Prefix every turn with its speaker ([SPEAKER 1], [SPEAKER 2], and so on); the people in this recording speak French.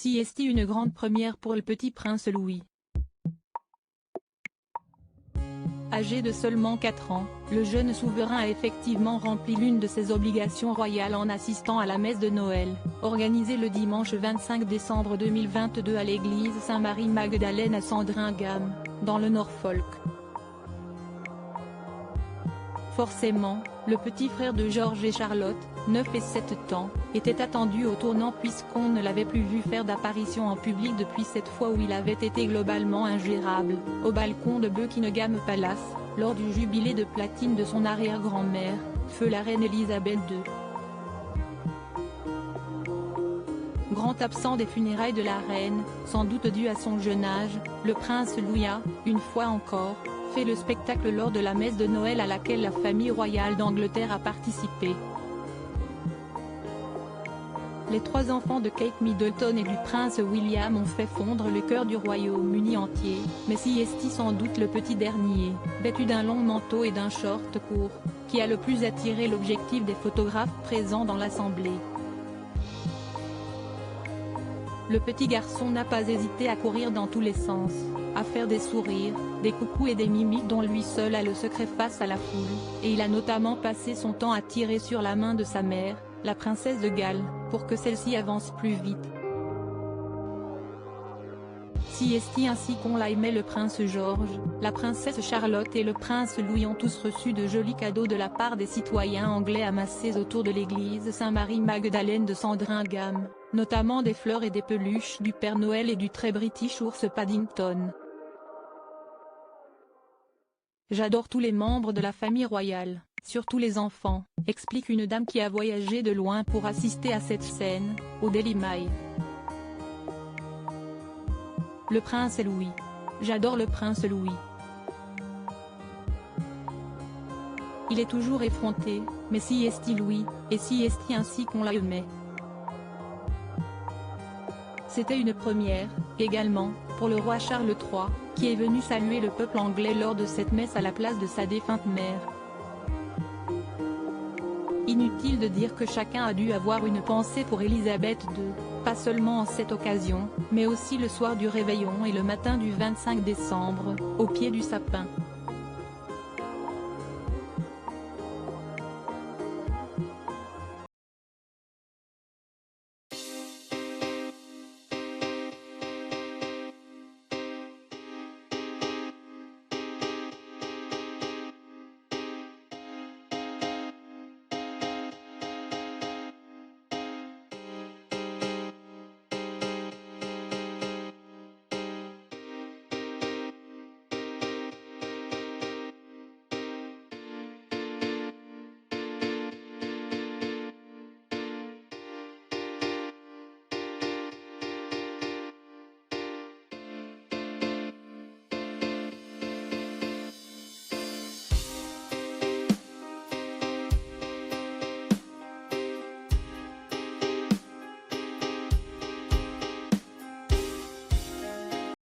[SPEAKER 1] CST, une grande première pour le petit prince Louis. Âgé de seulement 4 ans, le jeune souverain a effectivement rempli l'une de ses obligations royales en assistant à la messe de Noël, organisée le dimanche 25 décembre 2022 à l'église Sainte-Marie-Magdalene à Sandringham, dans le Norfolk. Forcément, le petit frère de George et Charlotte, 9 et 7 ans, était attendu au tournant puisqu'on ne l'avait plus vu faire d'apparition en public depuis cette fois où il avait été globalement ingérable, au balcon de Buckingham Palace, lors du jubilé de platine de son arrière-grand-mère, feu la reine Elisabeth II. Grand absent des funérailles de la reine, sans doute dû à son jeune âge, le prince Louis a, une fois encore, fait le spectacle lors de la messe de Noël à laquelle la famille royale d'Angleterre a participé. Les 3 enfants de Kate Middleton et du prince William ont fait fondre le cœur du Royaume-Uni entier, mais CST sans doute le petit dernier, vêtu d'un long manteau et d'un short court, qui a le plus attiré l'objectif des photographes présents dans l'assemblée. Le petit garçon n'a pas hésité à courir dans tous les sens, à faire des sourires, des coucous et des mimiques dont lui seul a le secret face à la foule, et il a notamment passé son temps à tirer sur la main de sa mère, la princesse de Galles, pour que celle-ci avance plus vite. CST ainsi qu'on l'a aimé le prince George, la princesse Charlotte et le prince Louis ont tous reçu de jolis cadeaux de la part des citoyens anglais amassés autour de l'église Sainte-Marie-Magdalene de Sandringham, notamment des fleurs et des peluches du Père Noël et du très british ours Paddington. J'adore tous les membres de la famille royale, surtout les enfants, explique une dame qui a voyagé de loin pour assister à cette scène, au Daily Mail. Le prince Louis. J'adore le prince Louis. Il est toujours effronté, mais CST Louis, et CST ainsi qu'on l'a aimé. C'était une première, également, pour le roi Charles III, qui est venu saluer le peuple anglais lors de cette messe à la place de sa défunte mère. Inutile de dire que chacun a dû avoir une pensée pour Elisabeth II, pas seulement en cette occasion, mais aussi le soir du réveillon et le matin du 25 décembre, au pied du sapin.